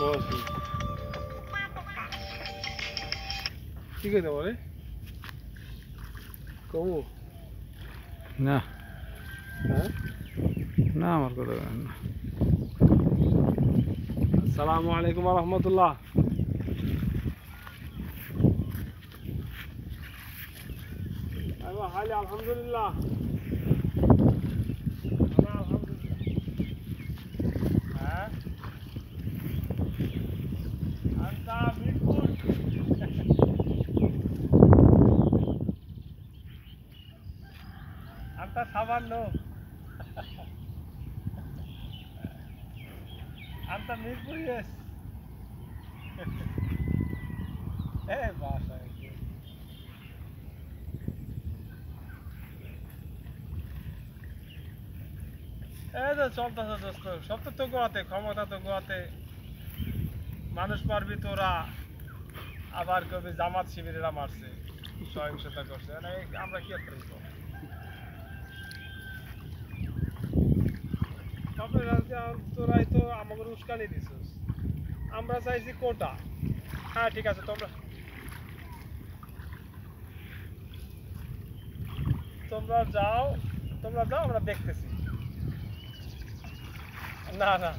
ভালো আছি। কি কইতে পারে কমু না হ্যাঁ না আমার কথা বলেন না। আসসালামু আলাইকুম ওয়া রাহমাতুল্লাহ। আইবা হালি আলহামদুলিল্লাহ। আলহামদুলিল্লাহ। হ্যাঁ আন্তা মিরপুর আন্তা সামান্য আন্তা মিরপুর ইয়েস এ বাসা এই তো চলতেছে দোস্ত, সব তো গোয়াতে, ক্ষমতা তো গোয়াতে, মানুষ মারবি তোরা, আবার কবি জামাত শিবিরেরা মারছে, সহিংসতা করছে, মানে আমরা কি আর করবো? তোরাই তো আমাকে উস্কানি দিছিস, আমরা চাইছি কোটা। হ্যাঁ ঠিক আছে, তোমরা তোমরা যাও, তোমরা যাও, আমরা দেখতেছি। না না